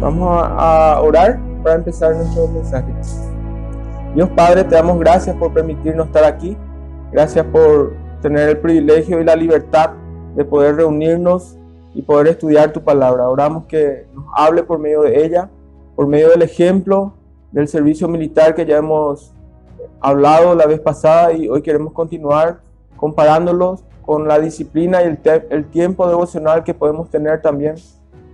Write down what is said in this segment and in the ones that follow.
Vamos a orar para empezar nuestro mensaje. Dios Padre, te damos gracias por permitirnos estar aquí. Gracias por tener el privilegio y la libertad de poder reunirnos y poder estudiar tu palabra. Oramos que nos hable por medio de ella, por medio del ejemplo del servicio militar que ya hemos hablado la vez pasada, y hoy queremos continuar comparándolos con la disciplina y el tiempo devocional que podemos tener también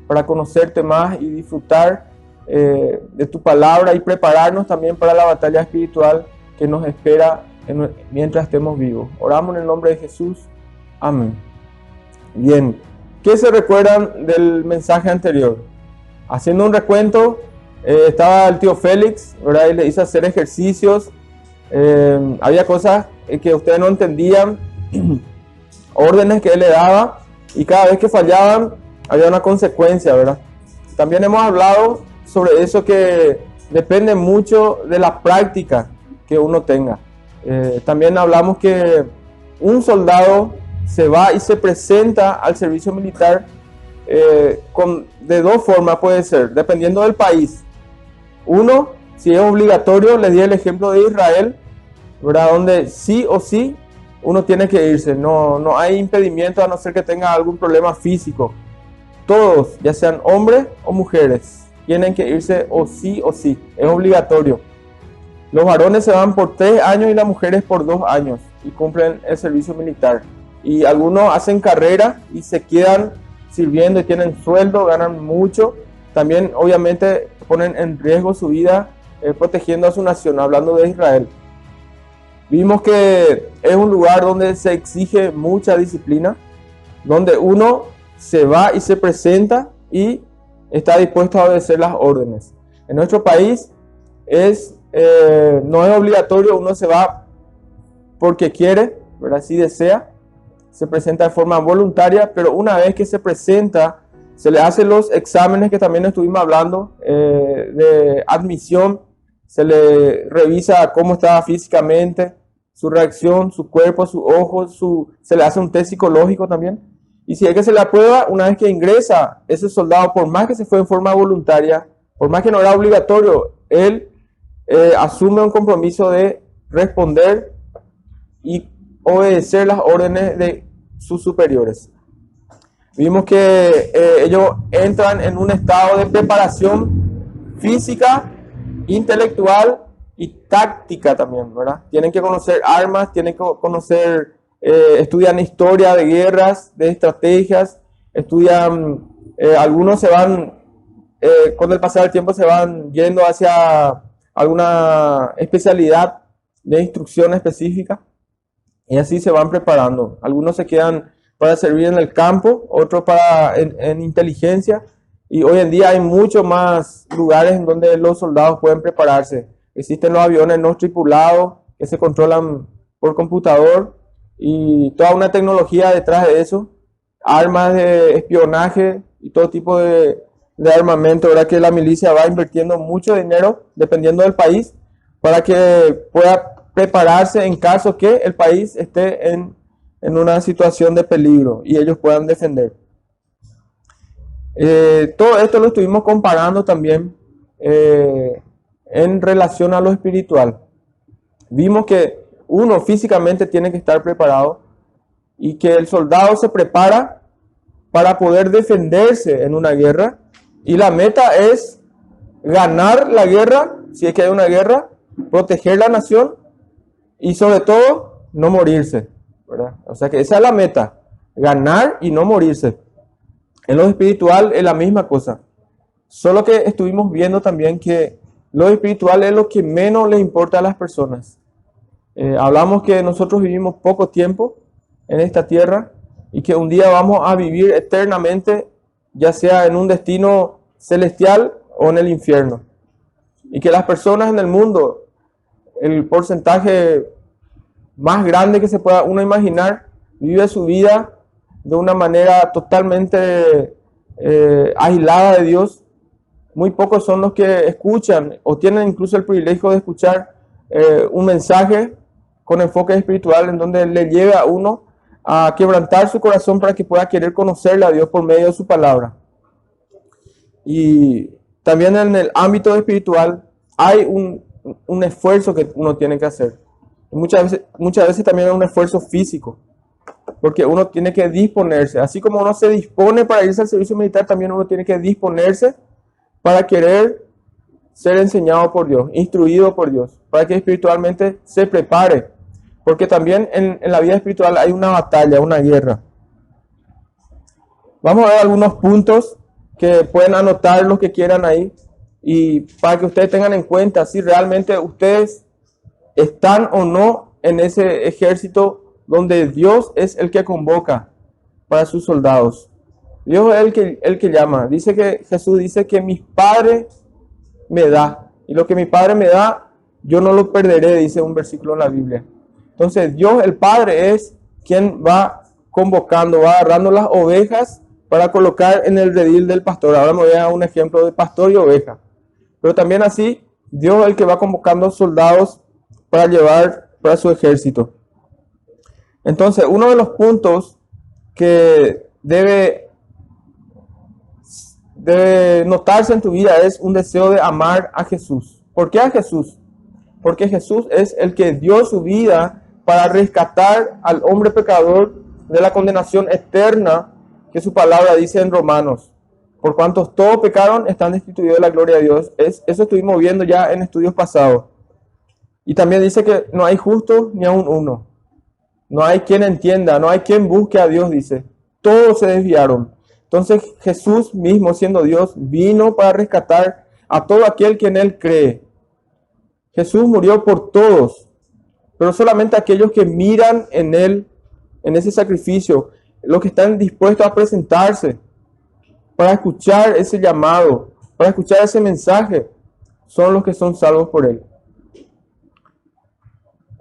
para conocerte más y disfrutar de tu palabra y prepararnos también para la batalla espiritual que nos espera mientras estemos vivos. Oramos en el nombre de Jesús. Amén. Bien, ¿qué se recuerdan del mensaje anterior? Haciendo un recuento, estaba el tío Félix, ¿verdad? Y le hizo hacer ejercicios. Había cosas que ustedes no entendían, órdenes que él le daba, y cada vez que fallaban había una consecuencia, ¿verdad? También hemos hablado sobre eso, que depende mucho de la práctica que uno tenga. También hablamos que un soldado se va y se presenta al servicio militar de dos formas, puede ser, dependiendo del país. Uno, si es obligatorio, les di el ejemplo de Israel, ¿verdad? Donde sí o sí uno tiene que irse, no hay impedimento a no ser que tenga algún problema físico. Todos, ya sean hombres o mujeres, tienen que irse o sí, es obligatorio. Los varones se van por 3 años y las mujeres por 2 años y cumplen el servicio militar. Y algunos hacen carrera y se quedan sirviendo y tienen sueldo, ganan mucho. También obviamente ponen en riesgo su vida protegiendo a su nación, hablando de Israel. Vimos que es un lugar donde se exige mucha disciplina, donde uno se va y se presenta y está dispuesto a obedecer las órdenes. En nuestro país no es obligatorio, uno se va porque quiere, ¿verdad? Si desea, se presenta de forma voluntaria, pero una vez que se presenta, se le hacen los exámenes que también estuvimos hablando, de admisión. Se le revisa cómo está físicamente, su reacción, su cuerpo, sus ojos, se le hace un test psicológico también. Y si es que se le aprueba, una vez que ingresa ese soldado, por más que se fue en forma voluntaria, por más que no era obligatorio, él asume un compromiso de responder y obedecer las órdenes de sus superiores. Vimos que ellos entran en un estado de preparación física, intelectual y táctica también, ¿verdad? Tienen que conocer armas, tienen que conocer, estudian historia de guerras, de estrategias, estudian, algunos se van, con el pasar del tiempo se van yendo hacia alguna especialidad de instrucción específica y así se van preparando. Algunos se quedan para servir en el campo, otros en inteligencia, y hoy en día hay muchos más lugares en donde los soldados pueden prepararse. Existen los aviones no tripulados que se controlan por computador y toda una tecnología detrás de eso, armas de espionaje y todo tipo de armamento, ¿verdad? Que la milicia va invirtiendo mucho dinero, dependiendo del país, para que pueda prepararse en caso que el país esté en una situación de peligro y ellos puedan defender. Todo esto lo estuvimos comparando también en relación a lo espiritual. Vimos que uno físicamente tiene que estar preparado y que el soldado se prepara para poder defenderse en una guerra, y la meta es ganar la guerra, si es que hay una guerra, proteger la nación y sobre todo no morirse, ¿verdad? O sea que esa es la meta, ganar y no morirse. En lo espiritual es la misma cosa, solo que estuvimos viendo también que lo espiritual es lo que menos le importa a las personas. Hablamos que nosotros vivimos poco tiempo en esta tierra y que un día vamos a vivir eternamente, ya sea en un destino celestial o en el infierno. Y que las personas en el mundo, el porcentaje más grande que se pueda uno imaginar, vive su vida de una manera totalmente aislada de Dios. Muy pocos son los que escuchan o tienen incluso el privilegio de escuchar un mensaje con enfoque espiritual en donde le lleve a uno a quebrantar su corazón para que pueda querer conocerle a Dios por medio de su palabra. Y también en el ámbito espiritual hay un esfuerzo que uno tiene que hacer. Muchas veces también es un esfuerzo físico, porque uno tiene que disponerse. Así como uno se dispone para irse al servicio militar, también uno tiene que disponerse para querer ser enseñado por Dios, instruido por Dios, para que espiritualmente se prepare. Porque también en la vida espiritual hay una batalla, una guerra. Vamos a ver algunos puntos que pueden anotar los que quieran ahí, y para que ustedes tengan en cuenta si realmente ustedes están o no en ese ejército donde Dios es el que convoca para sus soldados. Dios es el que llama. Jesús dice que mi Padre me da, y lo que mi Padre me da, yo no lo perderé, dice un versículo en la Biblia. Entonces Dios el Padre es quien va convocando, va agarrando las ovejas para colocar en el redil del pastor. Ahora me voy a dar un ejemplo de pastor y oveja. Pero también así, Dios es el que va convocando soldados para llevar para su ejército. Entonces, uno de los puntos que debe notarse en tu vida es un deseo de amar a Jesús. ¿Por qué a Jesús? Porque Jesús es el que dio su vida para rescatar al hombre pecador de la condenación eterna que su palabra dice en Romanos. Por cuantos todos pecaron, están destituidos de la gloria de Dios. Eso estuvimos viendo ya en estudios pasados. Y también dice que no hay justo ni aun uno. No hay quien entienda, no hay quien busque a Dios, dice. Todos se desviaron. Entonces Jesús mismo, siendo Dios, vino para rescatar a todo aquel que en Él cree. Jesús murió por todos, pero solamente aquellos que miran en Él, en ese sacrificio, los que están dispuestos a presentarse para escuchar ese llamado, para escuchar ese mensaje, son los que son salvos por Él.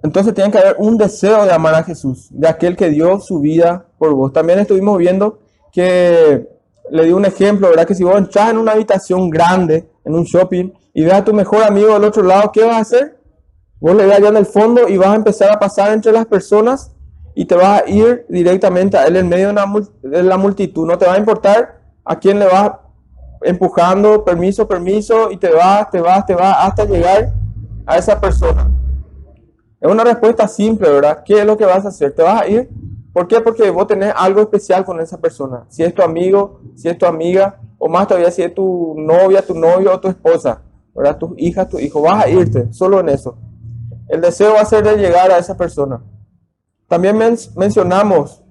Entonces tiene que haber un deseo de amar a Jesús, de aquel que dio su vida por vos. También estuvimos viendo que le di un ejemplo, ¿verdad? Que si vos entras en una habitación grande, en un shopping, y ves a tu mejor amigo del otro lado, ¿qué vas a hacer? Vos le ves allá en el fondo y vas a empezar a pasar entre las personas y te vas a ir directamente a él en medio de la multitud. No te va a importar a quién le vas empujando, permiso, y te vas hasta llegar a esa persona. Es una respuesta simple, ¿verdad? ¿Qué es lo que vas a hacer? ¿Te vas a ir? ¿Por qué? Porque vos tenés algo especial con esa persona. Si es tu amigo, si es tu amiga, o más todavía si es tu novia, tu novio o tu esposa, ¿verdad? Tus hijas, tu hijo. Vas a irte solo en eso. El deseo va a ser de llegar a esa persona. También mencionamos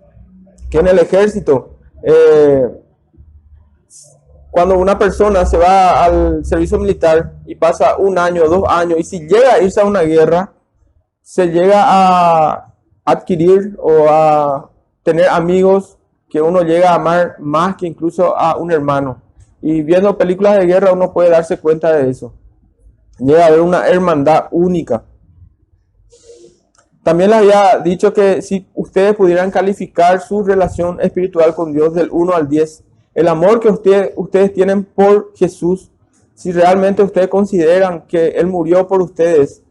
que en el ejército, cuando una persona se va al servicio militar y pasa 1 año, 2 años, y si llega a irse a una guerra, se llega a adquirir o a tener amigos que uno llega a amar más que incluso a un hermano. Y viendo películas de guerra uno puede darse cuenta de eso. Llega a haber una hermandad única. También les había dicho que si ustedes pudieran calificar su relación espiritual con Dios del 1 al 10, el amor que ustedes tienen por Jesús, si realmente ustedes consideran que Él murió por ustedes,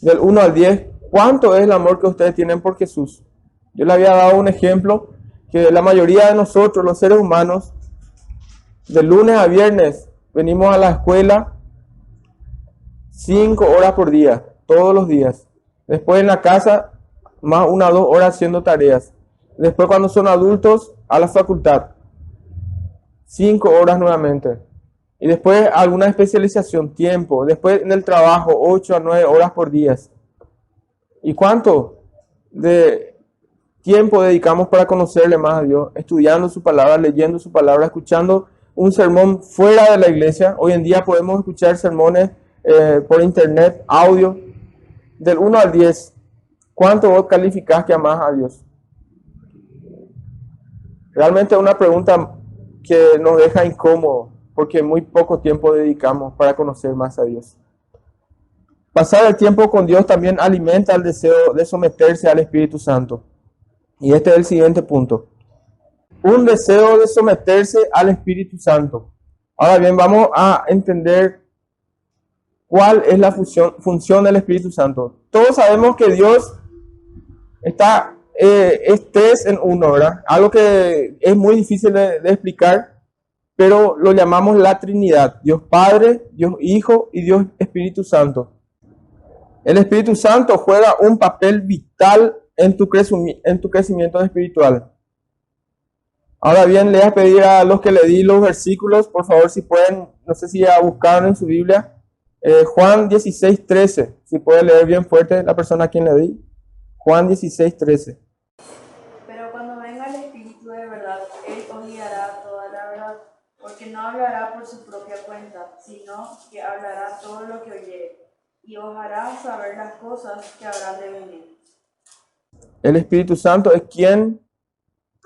del 1 al 10, ¿cuánto es el amor que ustedes tienen por Jesús? Yo les había dado un ejemplo que la mayoría de nosotros, los seres humanos, de lunes a viernes, venimos a la escuela 5 horas por día, todos los días. Después en la casa, más 1 o 2 horas haciendo tareas. Después cuando son adultos, a la facultad. 5 horas nuevamente. Y después alguna especialización, tiempo. Después en el trabajo, 8 a 9 horas por día. ¿Y cuánto de tiempo dedicamos para conocerle más a Dios? Estudiando su palabra, leyendo su palabra, escuchando un sermón fuera de la iglesia. Hoy en día podemos escuchar sermones por internet, audio. Del 1 al 10, ¿cuánto vos calificás que amás a Dios? Realmente es una pregunta que nos deja incómodo, porque muy poco tiempo dedicamos para conocer más a Dios. Pasar el tiempo con Dios también alimenta el deseo de someterse al Espíritu Santo. Y este es el siguiente punto. Un deseo de someterse al Espíritu Santo. Ahora bien, vamos a entender cuál es la función del Espíritu Santo. Todos sabemos que Dios es 3 en 1, ¿verdad? Algo que es muy difícil de explicar, pero lo llamamos la Trinidad, Dios Padre, Dios Hijo y Dios Espíritu Santo. El Espíritu Santo juega un papel vital en tu crecimiento espiritual. Ahora bien, le voy a pedir a los que le di los versículos, por favor, si pueden, no sé si ya buscaron en su Biblia, Juan 16:13, si puede leer bien fuerte la persona a quien le di. Juan 16:13. Pero cuando venga el Espíritu de verdad, Él os guiará toda la verdad, porque no hablará por su propia cuenta, sino que hablará todo lo que oyere, y os hará saber las cosas que habrán de venir. El Espíritu Santo es quien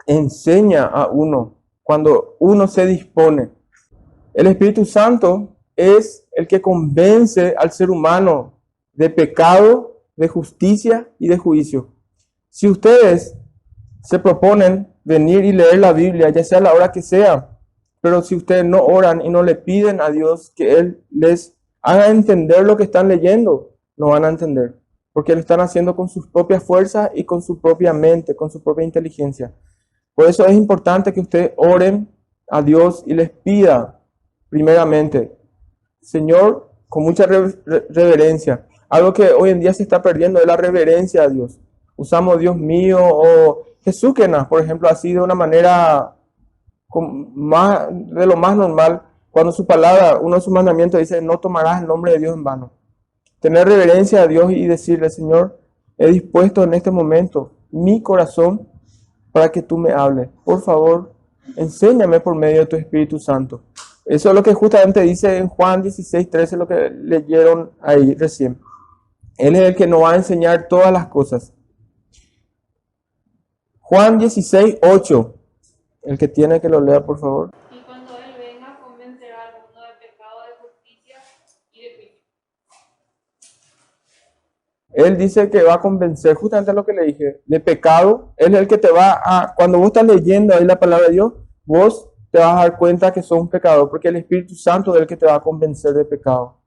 enseña a uno cuando uno se dispone. El Espíritu Santo es el que convence al ser humano de pecado, de justicia y de juicio. Si ustedes se proponen venir y leer la Biblia, ya sea a la hora que sea, pero si ustedes no oran y no le piden a Dios que Él les haga entender lo que están leyendo, no van a entender, porque lo están haciendo con sus propias fuerzas y con su propia mente, con su propia inteligencia. Por eso es importante que ustedes oren a Dios y les pida primeramente, Señor, con mucha reverencia. Algo que hoy en día se está perdiendo es la reverencia a Dios. Usamos Dios mío o Jesús que por ejemplo, así de una manera de lo más normal, cuando su palabra, uno de sus mandamientos dice, no tomarás el nombre de Dios en vano. Tener reverencia a Dios y decirle, Señor, he dispuesto en este momento mi corazón para que tú me hables. Por favor, enséñame por medio de tu Espíritu Santo. Eso es lo que justamente dice en Juan 16:13, lo que leyeron ahí recién. Él es el que nos va a enseñar todas las cosas. Juan 16:8. El que tiene que lo lea, por favor. Y cuando Él venga, convencerá al mundo de pecado, de justicia y de juicio. Él dice que va a convencer, justamente lo que le dije, de pecado. Él es el que te va a, cuando vos estás leyendo ahí la palabra de Dios, vos te vas a dar cuenta que sos un pecador, porque el Espíritu Santo es el que te va a convencer de pecado.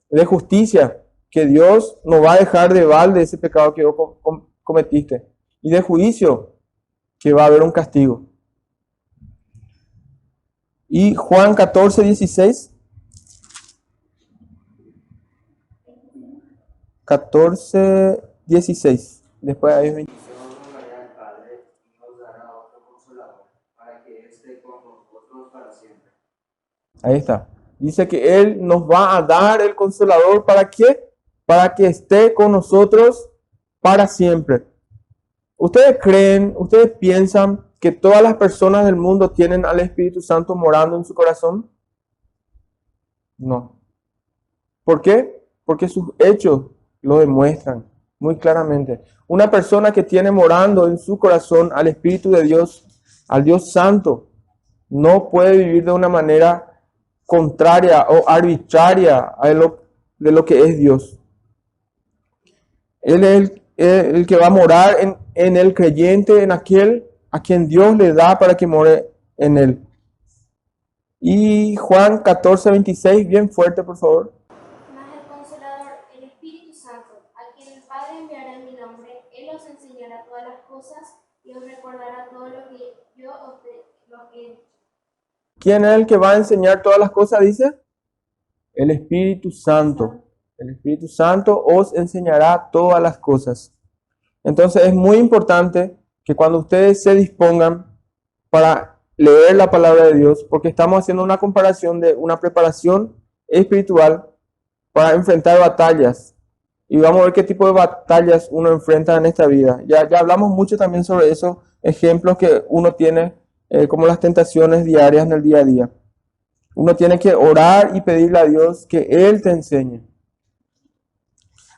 De justicia, que Dios no va a dejar de balde ese pecado que vos cometiste. Y de juicio, que va a haber un castigo. Y Juan 14:16. 14:16. Después hay 20. Ahí está. Dice que Él nos va a dar el Consolador. ¿Para qué? Para que esté con nosotros para siempre. ¿Ustedes creen, ustedes piensan que todas las personas del mundo tienen al Espíritu Santo morando en su corazón? No. ¿Por qué? Porque sus hechos lo demuestran muy claramente. Una persona que tiene morando en su corazón al Espíritu de Dios, al Dios Santo, no puede vivir de una manera contraria o arbitraria de lo que es Dios. Él es el que va a morar en el creyente, en aquel a quien Dios le da para que more en él. Y Juan 14:26, bien fuerte, por favor. Mas el Consolador, el Espíritu Santo, a quien el Padre enviará en mi nombre, Él os enseñará todas las cosas y os recordará todo lo que yo os he dicho. ¿Quién es el que va a enseñar todas las cosas, dice? El Espíritu Santo. El Espíritu Santo os enseñará todas las cosas. Entonces es muy importante que cuando ustedes se dispongan para leer la palabra de Dios, porque estamos haciendo una comparación de una preparación espiritual para enfrentar batallas. Y vamos a ver qué tipo de batallas uno enfrenta en esta vida. Ya hablamos mucho también sobre esos ejemplos que uno tiene, como las tentaciones diarias en el día a día. Uno tiene que orar y pedirle a Dios que Él te enseñe.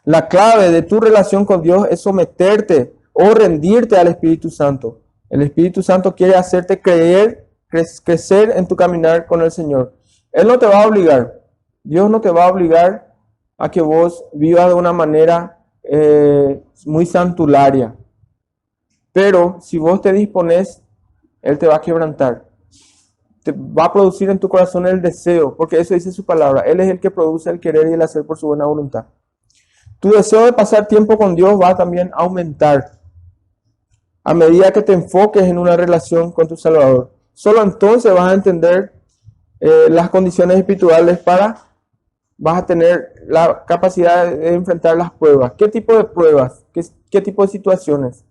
La clave de tu relación con Dios es someterte o rendirte al Espíritu Santo. El Espíritu Santo quiere hacerte crecer en tu caminar con el Señor. Él no te va a obligar. Dios no te va a obligar a que vos vivas de una manera muy santularia. Pero si vos te dispones, Él te va a quebrantar. Te va a producir en tu corazón el deseo, porque eso dice su palabra. Él es el que produce el querer y el hacer por su buena voluntad. Tu deseo de pasar tiempo con Dios va a también aumentar a medida que te enfoques en una relación con tu Salvador. Solo entonces vas a entender las condiciones espirituales vas a tener la capacidad de enfrentar las pruebas. ¿Qué tipo de pruebas? ¿Qué tipo de situaciones?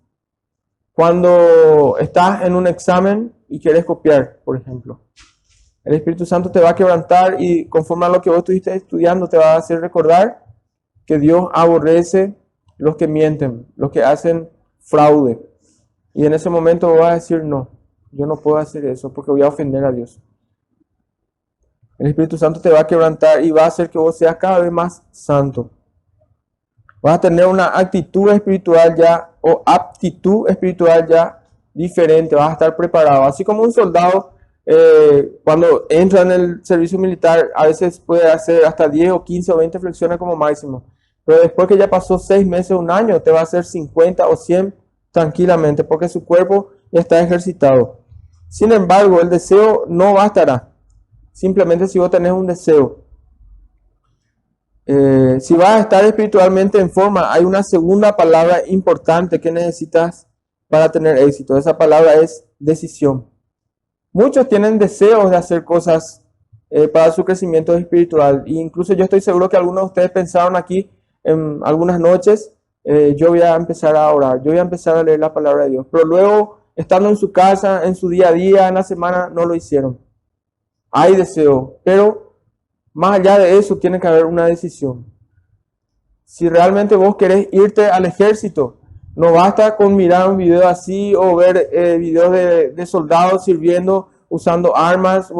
Cuando estás en un examen y quieres copiar, por ejemplo. El Espíritu Santo te va a quebrantar y conforme a lo que vos estuviste estudiando te va a hacer recordar que Dios aborrece los que mienten, los que hacen fraude. Y en ese momento vos vas a decir, no, yo no puedo hacer eso porque voy a ofender a Dios. El Espíritu Santo te va a quebrantar y va a hacer que vos seas cada vez más santo. Vas a tener una actitud espiritual ya o aptitud espiritual ya diferente, vas a estar preparado. Así como un soldado cuando entra en el servicio militar a veces puede hacer hasta 10 o 15 o 20 flexiones como máximo. Pero después que ya pasó 6 meses, un año, te va a hacer 50 o 100 tranquilamente porque su cuerpo ya está ejercitado. Sin embargo, el deseo no bastará. Simplemente si vos tenés un deseo. Si vas a estar espiritualmente en forma, hay una segunda palabra importante que necesitas para tener éxito. Esa palabra es decisión. Muchos tienen deseos de hacer cosas para su crecimiento espiritual. E incluso yo estoy seguro que algunos de ustedes pensaron aquí en algunas noches, yo voy a empezar a orar, yo voy a empezar a leer la palabra de Dios. Pero luego, estando en su casa, en su día a día, en la semana, no lo hicieron. Hay deseo, pero más allá de eso tiene que haber una decisión. Si realmente vos querés irte al ejército, no basta con mirar un video así o ver videos de soldados sirviendo, usando armas,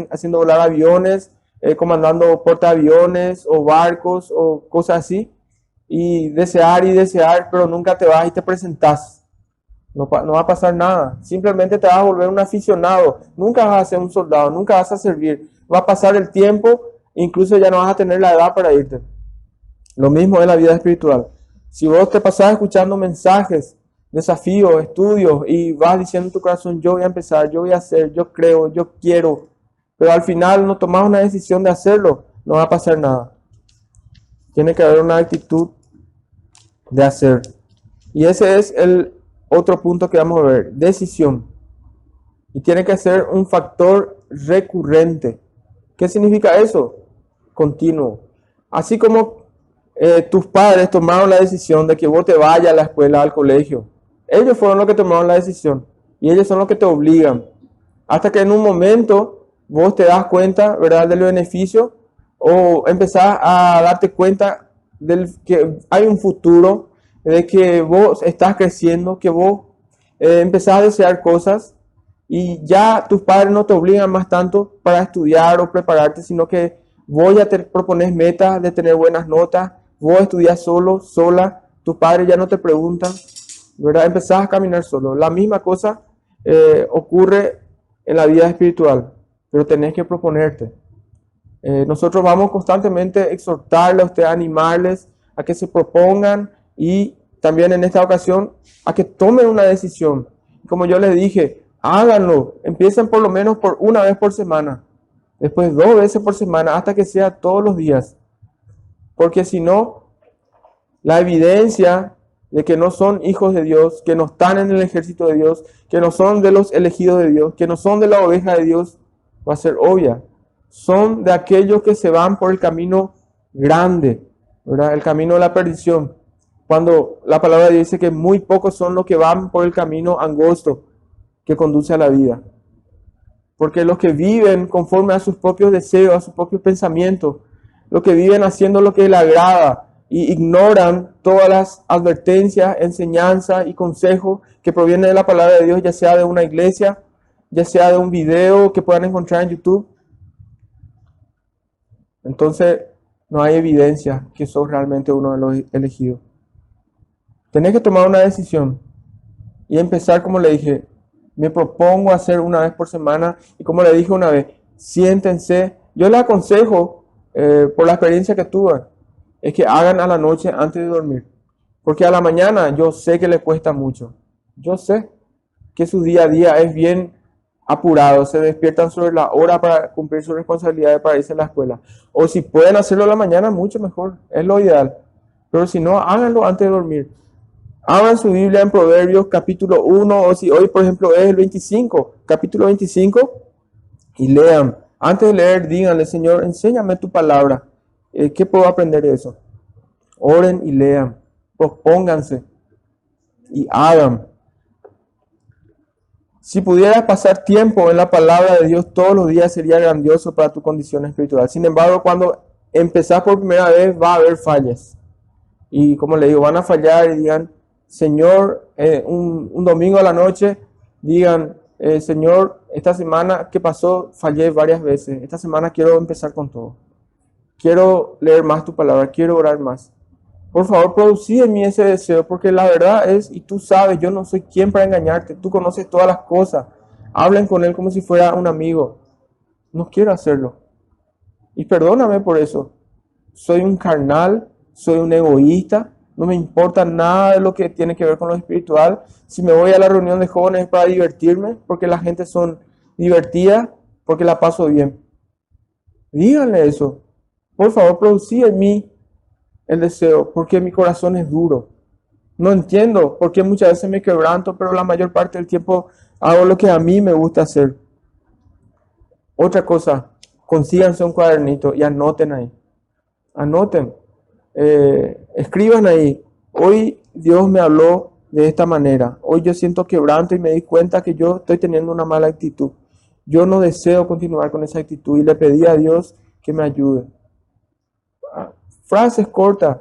haciendo volar aviones, comandando portaaviones o barcos o cosas así. Y desear, pero nunca te vas y te presentás. No va a pasar nada. Simplemente te vas a volver un aficionado. Nunca vas a ser un soldado, nunca vas a servir. Va a pasar el tiempo, incluso ya no vas a tener la edad para irte. Lo mismo es la vida espiritual. Si vos te pasás escuchando mensajes, desafíos, estudios y vas diciendo en tu corazón, yo voy a empezar, yo voy a hacer, yo creo, yo quiero, pero al final no tomás una decisión de hacerlo, no va a pasar nada. Tiene que haber una actitud de hacer. Y ese es el otro punto que vamos a ver, decisión. Y tiene que ser un factor recurrente. ¿Qué significa eso? Continuo. Así como tus padres tomaron la decisión de que vos te vayas a la escuela, al colegio. Ellos fueron los que tomaron la decisión. Y ellos son los que te obligan. Hasta que en un momento vos te das cuenta, ¿verdad?, del beneficio o empezás a darte cuenta de que hay un futuro, de que vos estás creciendo, que vos empezás a desear cosas y ya tus padres no te obligan más tanto para estudiar o prepararte, sino que vos ya te propones metas de tener buenas notas, vos estudias solo, sola, tus padres ya no te preguntan, ¿verdad? Empezás a caminar solo. La misma cosa ocurre en la vida espiritual, pero tenés que proponerte. Nosotros vamos constantemente a exhortarles a ustedes, a animarles a que se propongan y también en esta ocasión a que tomen una decisión. Como yo les dije, háganlo, empiecen por lo menos por una vez por semana, después 2 veces por semana, hasta que sea todos los días. Porque si no, la evidencia de que no son hijos de Dios, que no están en el ejército de Dios, que no son de los elegidos de Dios, que no son de la oveja de Dios, va a ser obvia. Son de aquellos que se van por el camino grande, ¿verdad? El camino de la perdición. Cuando la palabra dice que muy pocos son los que van por el camino angosto que conduce a la vida. Porque los que viven conforme a sus propios deseos, a sus propios pensamientos, los que viven haciendo lo que le agrada y ignoran todas las advertencias, enseñanzas y consejos que provienen de la palabra de Dios, ya sea de una iglesia, ya sea de un video que puedan encontrar en YouTube. Entonces, no hay evidencia que sos realmente uno de los elegidos. Tenés que tomar una decisión y empezar, como le dije, me propongo hacer una vez por semana y como le dije una vez, siéntense. Yo les aconsejo, por la experiencia que tuve, es que hagan a la noche antes de dormir. Porque a la mañana yo sé que les cuesta mucho. Yo sé que su día a día es bien apurado, se despiertan sobre la hora para cumplir sus responsabilidades para irse a la escuela. O si pueden hacerlo a la mañana, mucho mejor, es lo ideal. Pero si no, háganlo antes de dormir. Abran su Biblia en Proverbios capítulo 1, o si hoy por ejemplo es el 25, capítulo 25, y lean Antes de leer, díganle, Señor, enséñame tu palabra. ¿Qué puedo aprender de eso? Oren y lean, propónganse y hagan. Si pudieras pasar tiempo en la palabra de Dios todos los días, sería grandioso para tu condición espiritual. Sin embargo, cuando empezás por primera vez, va a haber fallas. Y como le digo, van a fallar y digan, Señor, un domingo a la noche, digan, Señor, esta semana que pasó fallé varias veces. Esta semana quiero empezar con todo. Quiero leer más tu palabra, quiero orar más. Por favor, producí en mí ese deseo, porque la verdad es, y tú sabes, yo no soy quien para engañarte, tú conoces todas las cosas. Hablen con él como si fuera un amigo. No quiero hacerlo. Y perdóname por eso. Soy un carnal, soy un egoísta, no me importa nada de lo que tiene que ver con lo espiritual. Si me voy a la reunión de jóvenes es para divertirme, porque la gente son divertida, porque la paso bien. Díganle eso. Por favor, producí en mí el deseo, porque mi corazón es duro. No entiendo por qué muchas veces me quebranto, pero la mayor parte del tiempo hago lo que a mí me gusta hacer. Otra cosa, consíganse un cuadernito y anoten ahí. Anoten. Escriban ahí. Hoy Dios me habló de esta manera. Hoy yo siento quebranto y me di cuenta que yo estoy teniendo una mala actitud. Yo no deseo continuar con esa actitud y le pedí a Dios que me ayude. Frases cortas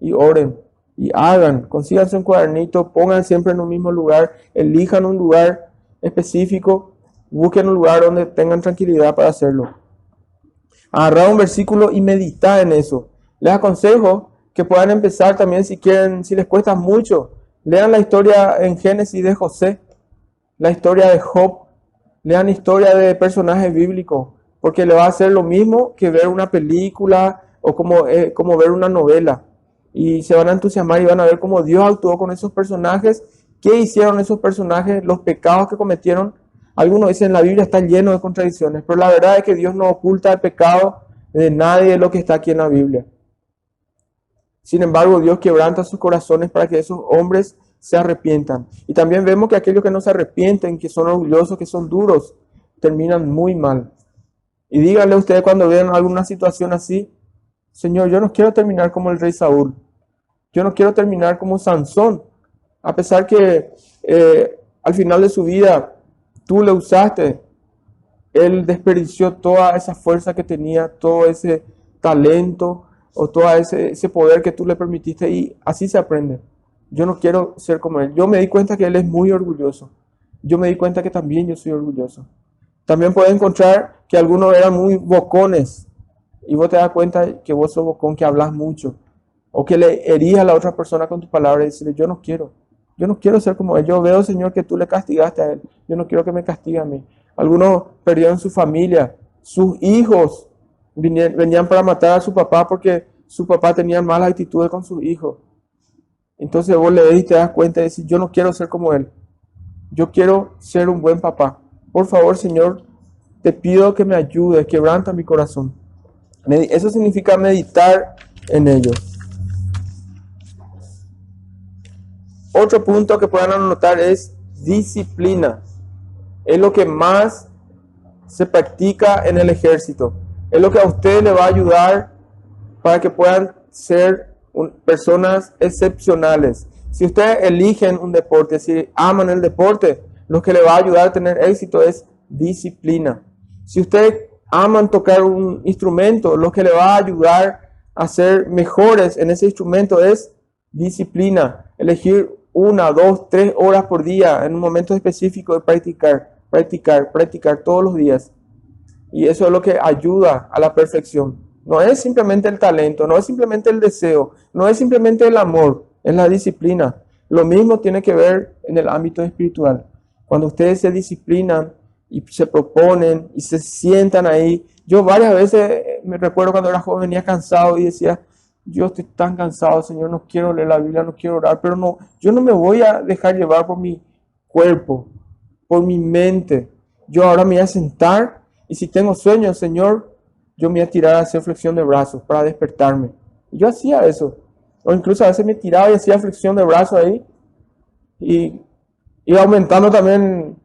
y oren y hagan. Consíganse un cuadernito, pongan siempre en un mismo lugar, elijan un lugar específico, busquen un lugar donde tengan tranquilidad para hacerlo. Agarrar un versículo y meditar en eso. Les aconsejo que puedan empezar también si quieren, si les cuesta mucho. Lean la historia en Génesis de José, la historia de Job, lean historia de personajes bíblicos, porque le va a hacer lo mismo que ver una película o como ver una novela. Y se van a entusiasmar y van a ver cómo Dios actuó con esos personajes, qué hicieron esos personajes, los pecados que cometieron. Algunos dicen la Biblia está lleno de contradicciones, pero la verdad es que Dios no oculta el pecado de nadie de lo que está aquí en la Biblia. Sin embargo, Dios quebranta sus corazones para que esos hombres se arrepientan. Y también vemos que aquellos que no se arrepienten, que son orgullosos, que son duros, terminan muy mal. Y díganle a ustedes cuando vean alguna situación así, Señor, yo no quiero terminar como el rey Saúl. Yo no quiero terminar como Sansón. A pesar que al final de su vida tú le usaste, él desperdició toda esa fuerza que tenía, todo ese talento o todo ese poder que tú le permitiste, y así se aprende. Yo no quiero ser como él. Yo me di cuenta que él es muy orgulloso. Yo me di cuenta que también yo soy orgulloso. También puedes encontrar que algunos eran muy bocones y vos te das cuenta que vos sos bocón, que hablas mucho o que le herías a la otra persona con tu palabra y decirle, yo no quiero ser como él. Yo veo, Señor, que tú le castigaste a él. Yo no quiero que me castigue a mí. Algunos perdieron su familia, sus hijos venían para matar a su papá porque su papá tenía malas actitudes con sus hijos. Entonces vos le ves y te das cuenta y decís, yo no quiero ser como él. Yo quiero ser un buen papá. Por favor, Señor, te pido que me ayudes, quebranta mi corazón. Eso significa meditar en ello. Otro punto que puedan anotar es disciplina. Es lo que más se practica en el ejército. Es lo que a ustedes le va a ayudar para que puedan ser personas excepcionales. Si ustedes eligen un deporte, si aman el deporte, lo que le va a ayudar a tener éxito es disciplina. Si ustedes aman tocar un instrumento, lo que le va a ayudar a ser mejores en ese instrumento es disciplina. Elegir 1, 2, 3 horas por día en un momento específico de practicar todos los días. Y eso es lo que ayuda a la perfección. No es simplemente el talento, no es simplemente el deseo, no es simplemente el amor, es la disciplina. Lo mismo tiene que ver en el ámbito espiritual. Cuando ustedes se disciplinan y se proponen y se sientan ahí. Yo varias veces me recuerdo cuando era joven, venía cansado y decía, yo estoy tan cansado, Señor, no quiero leer la Biblia, no quiero orar, pero no, yo no me voy a dejar llevar por mi cuerpo, por mi mente. Yo ahora me voy a sentar y si tengo sueños, Señor, yo me voy a tirar a hacer flexión de brazos para despertarme. Y yo hacía eso. O incluso a veces me tiraba y hacía flexión de brazos ahí. Y iba aumentando también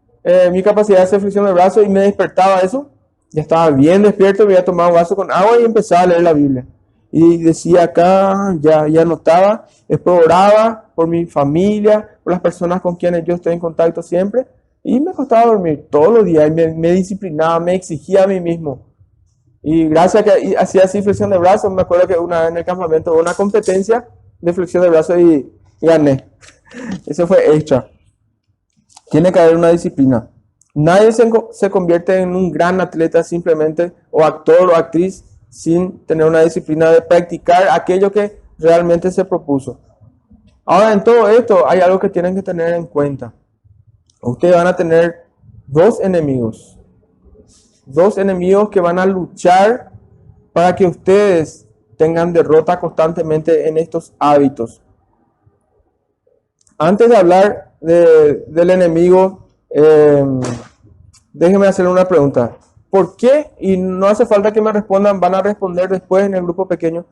mi capacidad de hacer flexión de brazos y me despertaba eso. Ya estaba bien despierto, me había tomado un vaso con agua y empezaba a leer la Biblia. Y decía acá, ya anotaba, después oraba por mi familia, por las personas con quienes yo estoy en contacto siempre. Y me costaba dormir todos los días y me disciplinaba, me exigía a mí mismo. Y gracias a que hacía así flexión de brazos, me acuerdo que una vez en el campamento hubo una competencia de flexión de brazos y gané. Eso fue extra. Tiene que haber una disciplina. Nadie se convierte en un gran atleta simplemente, o actor o actriz, sin tener una disciplina de practicar aquello que realmente se propuso. Ahora, en todo esto hay algo que tienen que tener en cuenta. Ustedes van a tener dos enemigos que van a luchar para que ustedes tengan derrota constantemente en estos hábitos. Antes de hablar del enemigo, déjenme hacerle una pregunta. ¿Por qué? Y no hace falta que me respondan, van a responder después en el grupo pequeño.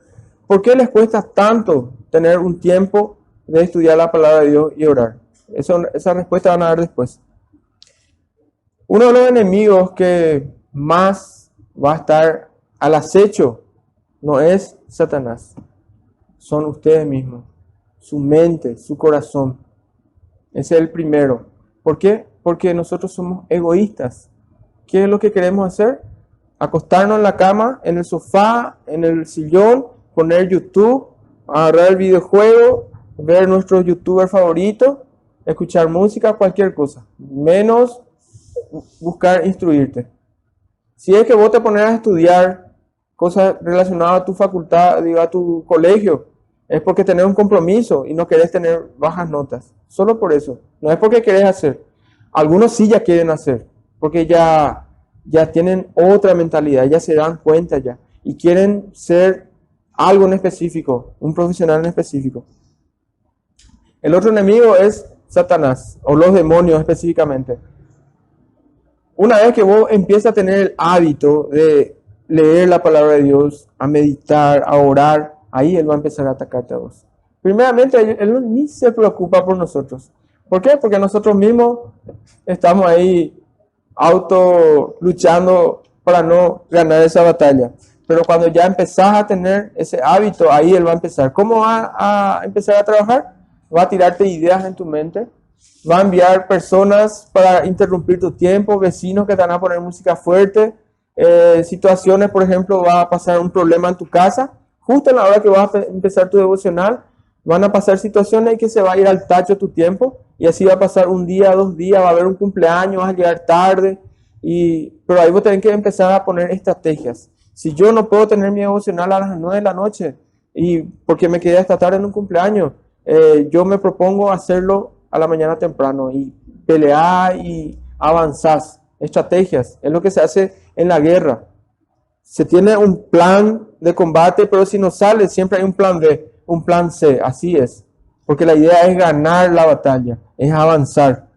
¿Por qué les cuesta tanto tener un tiempo de estudiar la palabra de Dios y orar? Esa respuesta van a dar después. Uno de los enemigos que más va a estar al acecho no es Satanás, son ustedes mismos, su mente, su corazón. Ese es el primero. ¿Por qué? Porque nosotros somos egoístas. ¿Qué es lo que queremos hacer? Acostarnos en la cama, en el sofá, en el sillón, poner YouTube, agarrar el videojuego, ver nuestro youtuber favorito, escuchar música, cualquier cosa, menos buscar instruirte. Si es que vos te pones a estudiar cosas relacionadas a tu facultad, digo, a tu colegio, es porque tenés un compromiso y no querés tener bajas notas. Solo por eso. No es porque querés hacer. Algunos sí ya quieren hacer, porque ya tienen otra mentalidad, ya se dan cuenta ya y quieren ser algo en específico, un profesional en específico. El otro enemigo es Satanás, o los demonios específicamente. Una vez que vos empiezas a tener el hábito de leer la palabra de Dios, a meditar, a orar, ahí Él va a empezar a atacarte a vos. Primeramente, Él ni se preocupa por nosotros. ¿Por qué? Porque nosotros mismos estamos ahí luchando para no ganar esa batalla. Pero cuando ya empezás a tener ese hábito, ahí Él va a empezar. ¿Cómo va a empezar a trabajar? Va a tirarte ideas en tu mente. Va a enviar personas para interrumpir tu tiempo, vecinos que te van a poner música fuerte, situaciones, por ejemplo, va a pasar un problema en tu casa, justo en la hora que vas a empezar tu devocional, van a pasar situaciones en que se va a ir al tacho tu tiempo, y así va a pasar un día, 2 días, va a haber un cumpleaños, vas a llegar tarde, pero ahí vos tenés que empezar a poner estrategias. Si yo no puedo tener mi devocional a las 9 de la noche, y porque me quedé hasta tarde en un cumpleaños, yo me propongo hacerlo a la mañana temprano y pelear y avanzar. Estrategias, es lo que se hace en la guerra. Se tiene un plan de combate, pero si no sale, siempre hay un plan B, un plan C, así es. Porque la idea es ganar la batalla, es avanzar.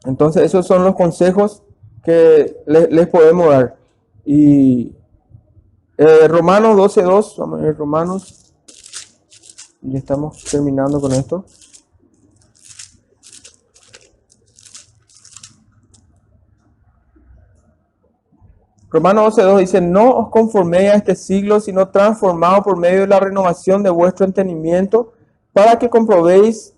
Entonces, esos son los consejos que les podemos dar. Y Romanos 12:2, vamos a ver Romanos. Y estamos terminando con esto. Romanos 12:2 dice: no os conforméis a este siglo, sino transformados por medio de la renovación de vuestro entendimiento, para que comprobéis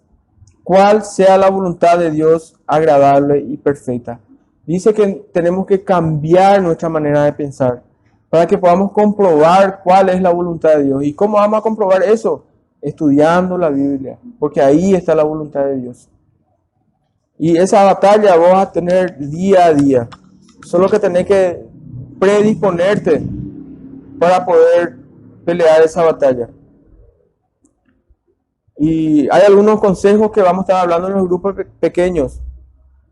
cuál sea la voluntad de Dios agradable y perfecta. Dice que tenemos que cambiar nuestra manera de pensar, para que podamos comprobar cuál es la voluntad de Dios. ¿Y cómo vamos a comprobar eso? Estudiando la Biblia, porque ahí está la voluntad de Dios. Y esa batalla vos vas a tener día a día. Solo que tenés que predisponerte para poder pelear esa batalla. Y hay algunos consejos que vamos a estar hablando en los grupos pequeños,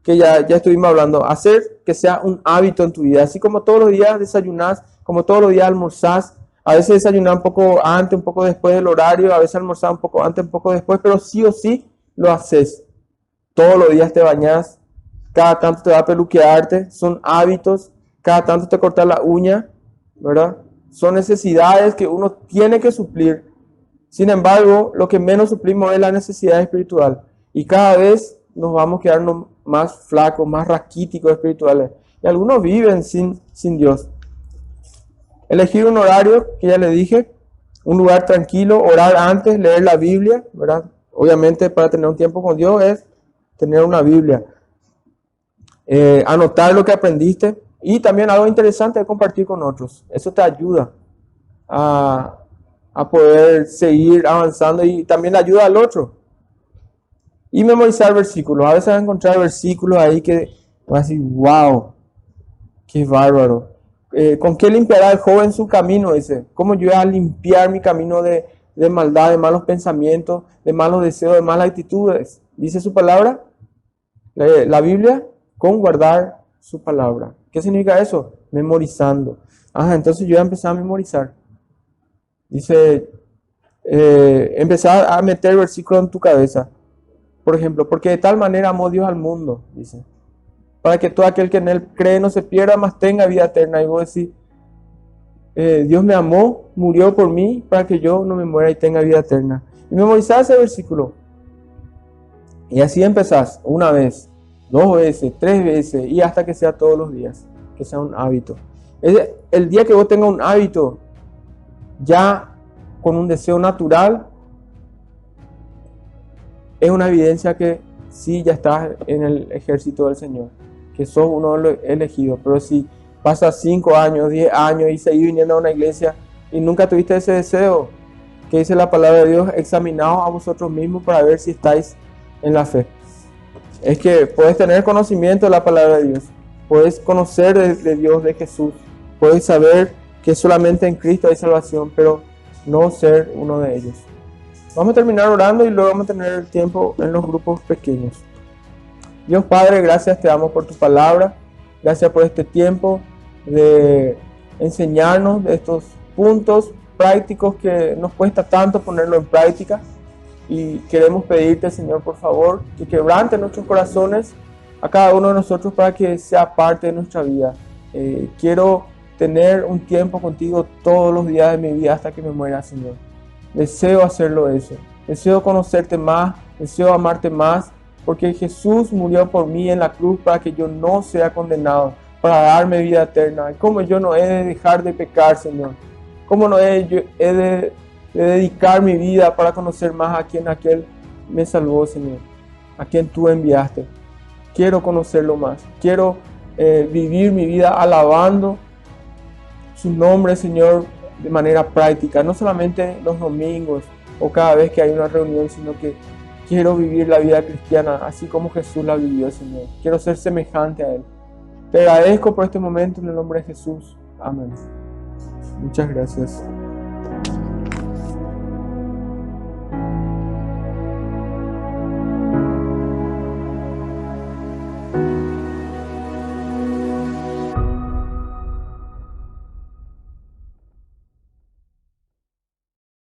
que ya estuvimos hablando. Hacer que sea un hábito en tu vida. Así como todos los días desayunás, como todos los días almorzás. A veces desayunar un poco antes, un poco después del horario, a veces almorzar un poco antes, un poco después, pero sí o sí lo haces. Todos los días te bañas, cada tanto te va a peluquearte, son hábitos, cada tanto te cortas la uña, ¿verdad? Son necesidades que uno tiene que suplir. Sin embargo, lo que menos suplimos es la necesidad espiritual. Y cada vez nos vamos quedando más flacos, más raquíticos espirituales. Y algunos viven sin Dios. Elegir un horario, que ya le dije, un lugar tranquilo, orar antes, leer la Biblia, ¿verdad? Obviamente para tener un tiempo con Dios es tener una Biblia. Anotar lo que aprendiste y también algo interesante es compartir con otros. Eso te ayuda a poder seguir avanzando y también ayuda al otro. Y memorizar versículos. A veces vas a encontrar versículos ahí que vas a decir, wow, qué bárbaro. ¿Con qué limpiará el joven su camino? Dice, ¿cómo yo voy a limpiar mi camino de maldad, de malos pensamientos, de malos deseos, de malas actitudes? Dice su palabra, la Biblia, con guardar su palabra. ¿Qué significa eso? Memorizando. Entonces yo voy a empezar a memorizar. Dice, empezar a meter versículos en tu cabeza. Por ejemplo, porque de tal manera amó Dios al mundo, dice, para que todo aquel que en él cree no se pierda, mas tenga vida eterna. Y vos decís, Dios me amó, murió por mí, para que yo no me muera y tenga vida eterna. Y memorizás ese versículo. Y así empezás, una vez, 2 veces, 3 veces, y hasta que sea todos los días, que sea un hábito. El día que vos tengas un hábito, ya con un deseo natural, es una evidencia que sí, ya estás en el ejército del Señor, que sos uno de los elegidos. Pero si pasas 5 años, 10 años y seguís viniendo a una iglesia y nunca tuviste ese deseo, que dice la palabra de Dios, examinaos a vosotros mismos para ver si estáis en la fe. Es que puedes tener conocimiento de la palabra de Dios, puedes conocer de Dios, de Jesús, puedes saber que solamente en Cristo hay salvación, pero no ser uno de ellos. Vamos a terminar orando y luego vamos a tener el tiempo en los grupos pequeños. Dios Padre, gracias te damos por tu palabra. Gracias por este tiempo de enseñarnos de estos puntos prácticos que nos cuesta tanto ponerlo en práctica. Y queremos pedirte, Señor, por favor, que quebrante nuestros corazones a cada uno de nosotros para que sea parte de nuestra vida. Quiero tener un tiempo contigo todos los días de mi vida hasta que me muera, Señor. Deseo hacerlo eso. Deseo conocerte más, deseo amarte más, porque Jesús murió por mí en la cruz para que yo no sea condenado, para darme vida eterna. Y como yo no he de dejar de pecar, Señor. Como no he de dedicar mi vida para conocer más a quien aquel me salvó, Señor. A quien tú enviaste. Quiero conocerlo más. Quiero vivir mi vida alabando su nombre, Señor, de manera práctica, no solamente los domingos o cada vez que hay una reunión, sino que quiero vivir la vida cristiana así como Jesús la vivió, Señor. Quiero ser semejante a Él. Te agradezco por este momento en el nombre de Jesús. Amén. Muchas gracias.